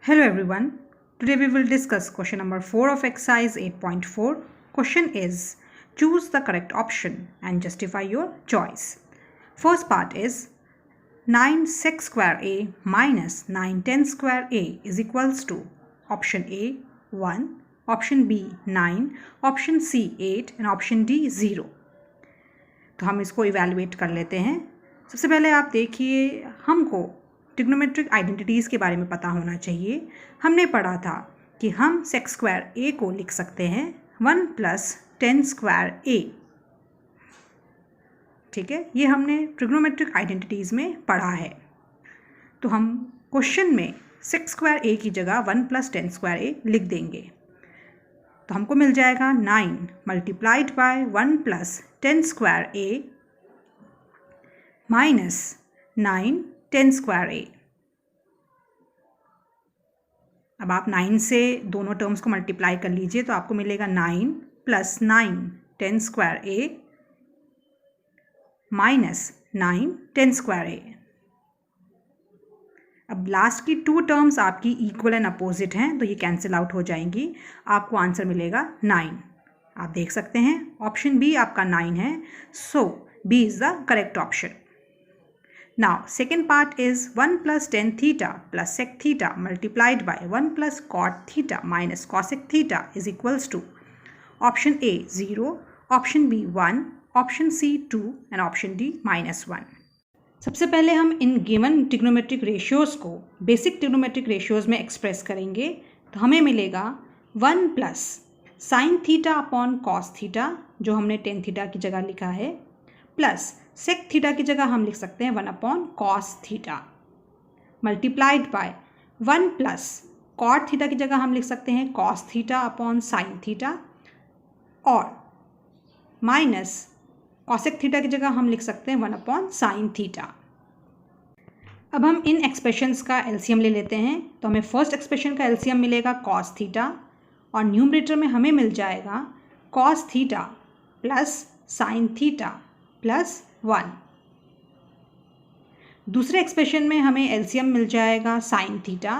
Hello everyone. Today we will discuss question number 4 of exercise 8.4. Question is choose the correct option and justify your choice. First part is 9 sec square a minus 9 10 square a is equals to option A 1, option B 9, option C 8 and option D 0. तो हम इसको evaluate कर लेते हैं. सबसे पहले आप देखिए, हमको ट्रिग्नोमेट्रिक आइडेंटिटीज़ के बारे में पता होना चाहिए. हमने पढ़ा था कि हम सेक स्क्वायर ए को लिख सकते हैं 1 + 10 स्क्वायर ए. ठीक है, ये हमने ट्रिग्नोमेट्रिक आइडेंटिटीज़ में पढ़ा है. तो हम क्वेश्चन में सेक स्क्वायर ए की जगह 1 + 10 स्क्वायर ए लिख देंगे. तो हमको मिल जाएगा 9 multiplied by 1 + 10 square A minus 9 10 square A. अब आप 9 से दोनों टर्म्स को मल्टीप्लाई कर लीजिए तो आपको मिलेगा 9 + 9 10 square A minus 9 10 square A. अब लास्ट की 2 टर्म्स आपकी इक्वल एंड अपोजिट हैं तो ये कैंसिल आउट हो जाएंगी. आपको आंसर मिलेगा 9. आप देख सकते हैं ऑप्शन बी आपका 9 है. So B is the correct option. Now second part is 1 + 10 theta plus sec theta multiplied by 1 + cot theta minus cosec theta is equals to option A 0, option B 1, option C 2 and option D -1. सबसे पहले हम in given trigonometric ratios को basic trigonometric ratios में express करेंगे. तो हमें मिलेगा 1 + sin theta upon cos theta जो हमने टेन थीटा की जगह लिखा है प्लस सेक थीटा की जगह हम लिख सकते हैं 1 upon cos theta multiplied by 1 + cot theta की जगह हम लिख सकते हैं cos theta upon sine theta और माइनस कॉसेक थीटा की जगह हम लिख सकते हैं 1 अपॉन साइन थीटा. अब हम इन एक्सप्रेशंस का एलसीएम ले लेते हैं. तो हमें फर्स्ट एक्सप्रेशन का एलसीएम मिलेगा कॉस थीटा और न्यूमरेटर में हमें मिल जाएगा cos theta plus sine theta plus 1. दूसरे एक्सप्रेशन में हमें एलसीएम मिल जाएगा साइन थीटा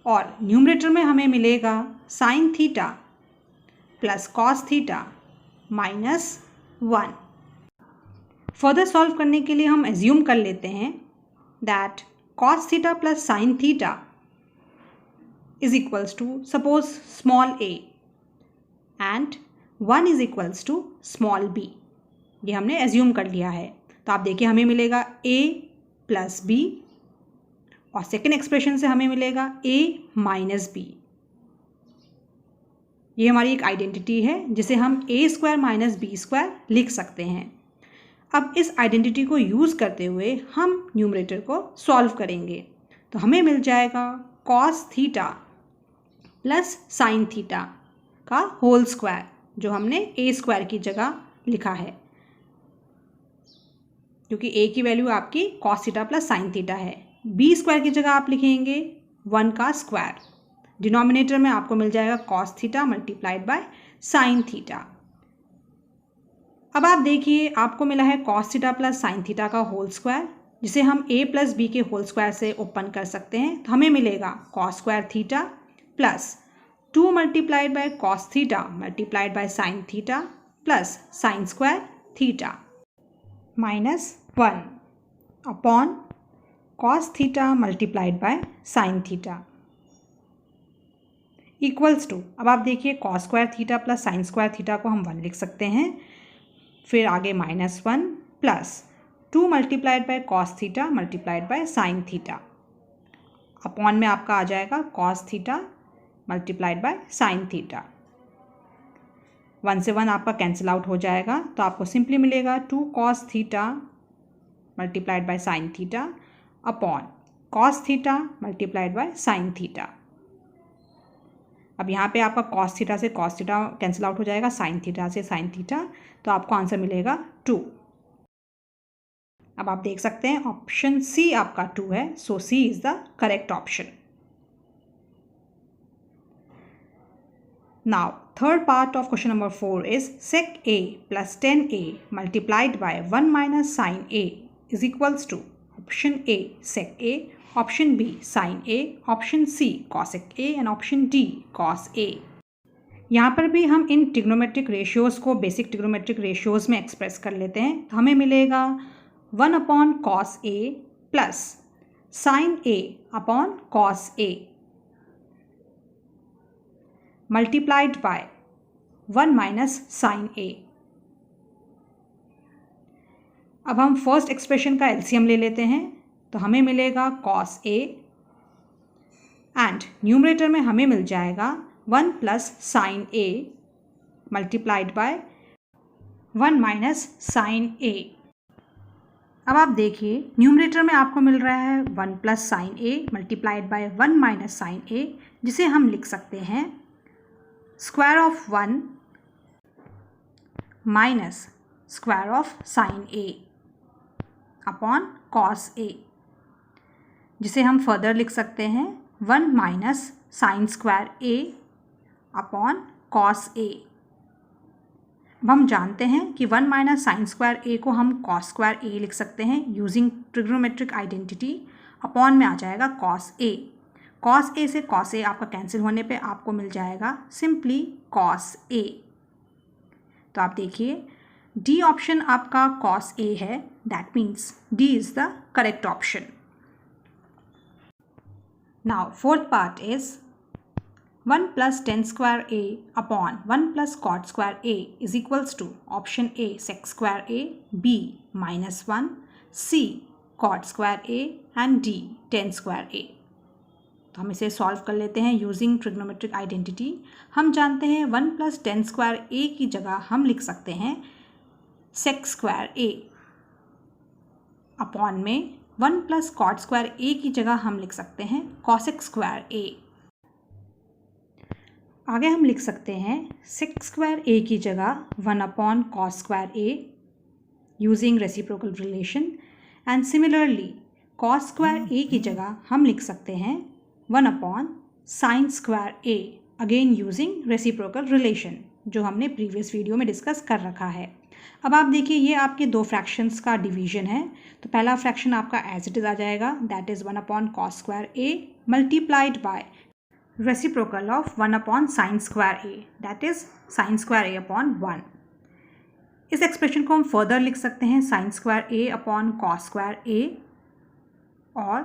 और न्यूमरेटर में हमें मिलेगा sine theta plus cos theta minus 1. Further solve करने के लिए हम एज्यूम कर लेते हैं that cos theta plus sine theta is equals to suppose small a and 1 is equals to small b. ये हमने एज्यूम कर लिया है. तो आप देखिए हमें मिलेगा a + b और सेकेंड एक्सप्रेशन से हमें मिलेगा a - b. ये हमारी एक आइडेंटिटी है जिसे हम a² - b² लिख सकते हैं. अब इस आइडेंटिटी को यूज़ करते हुए हम न्यूमरेटर को सॉल्व करेंगे. तो हमें मिल जाएगा cos theta plus sine theta का होल स्क्वायर जो हमने a² की जगह लिखा है क्योंकि a की वैल्यू आपकी cos theta plus sine theta है. b² की जगह आप लिखेंगे 1 का स्क्वायर. डिनोमिनेटर में आपको मिल जाएगा cos theta multiplied by sine theta. अब आप देखिए आपको मिला है cos theta plus sine theta का होल स्क्वायर जिसे हम a + b के होल स्क्वायर से ओपन कर सकते हैं. तो हमें मिलेगा cos square theta plus 2 multiplied by cos theta multiplied by sine theta plus sine square theta -1 upon cos theta multiplied by sine theta equals to. अब आप देखिए cos square theta plus sine square theta को हम 1 लिख सकते हैं. फिर आगे -1 plus 2 multiplied by cos theta multiplied by sine theta upon में आपका आ जाएगा cos theta multiplied by sine theta. 1 से 1 आपका कैंसिल आउट हो जाएगा तो आपको सिंपली मिलेगा 2 cos theta multiplied by sine theta upon cos theta multiplied by sine theta. अब यहाँ पे आपका कॉस थीटा से कॉस थीटा कैंसिल आउट हो जाएगा, साइन थीटा से साइन थीटा, तो आपको आंसर मिलेगा 2. अब आप देख सकते हैं ऑप्शन सी आपका 2 है. So C is the correct option. Now third part of question number 4 is sec a plus 10a multiplied by 1 minus sin a is equals to option A sec a, option B sin a, option C cosec a and option D cos a। यहाँ पर भी हम इन trigonometric ratios को basic trigonometric ratios में express कर लेते हैं। तो हमें मिलेगा 1/cos a plus sin a/cos a multiplied by 1 - sin a। अब हम फर्स्ट एक्सप्रेशन का एलसीएम ले लेते हैं, तो हमें मिलेगा cos a एंड न्यूमरेटर में हमें मिल जाएगा 1 + sin a multiplied by 1 - sin a। अब आप देखिए न्यूमरेटर में आपको मिल रहा है 1 + sin a multiplied by 1 - sin a, जिसे हम लिख सकते हैं square of 1 minus square of sin a upon cos a, जिसे हम फर्दर लिख सकते हैं 1 - sin square a upon cos a। अब हम जानते हैं कि 1 - sin स्क्वायर a को हम cos स्क्वायर a लिख सकते हैं यूजिंग ट्रिग्नोमेट्रिक आइडेंटिटी। अपॉन में आ जाएगा cos a। cos a से cos a आपका कैंसिल होने पे आपको मिल जाएगा सिंपली cos a। तो आप देखिए डी ऑप्शन आपका cos a है, that means D is the correct option. Now fourth part is 1 + tan square a upon 1 + cot square a is equals to option A sec square a, B -1, C cot square a and D tan square a। तो हम इसे solve कर लेते हैं using trigonometric identity. हम जानते हैं 1 + tan square a की जगह हम लिख सकते हैं sec square a अपॉन में 1 + cot square a की जगह हम लिख सकते हैं cosec square a। आगे हम लिख सकते हैं sec square a की जगह 1/cos square a using reciprocal relation and similarly cos square a की जगह हम लिख सकते हैं 1/sin square a again using reciprocal relation, जो हमने प्रीवियस वीडियो में डिस्कस कर रखा है। अब आप देखिए ये आपके दो फ्रैक्शंस का डिवीजन है। तो पहला फ्रैक्शन आपका एज इट इज़ आ जाएगा, that is 1/cos square a multiplied bye reciprocal of 1/sin square a, that is sin square a upon 1। इस एक्सप्रेशन को हम फर्दर लिख सकते हैं sin square a upon cos square a और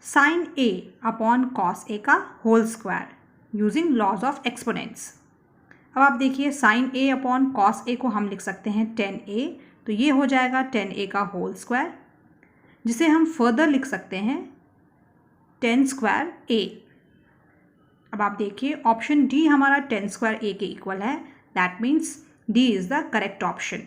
sin a upon cos a का whole square using laws of exponents. अब आप देखिए sin a upon cos a को हम लिख सकते हैं 10a, तो ये हो जाएगा 10a का होल स्क्वायर, जिसे हम फर्दर लिख सकते हैं 10 स्क्वायर a। अब आप देखिए ऑप्शन डी हमारा 10 स्क्वायर a के इक्वल है, that means D is the correct option.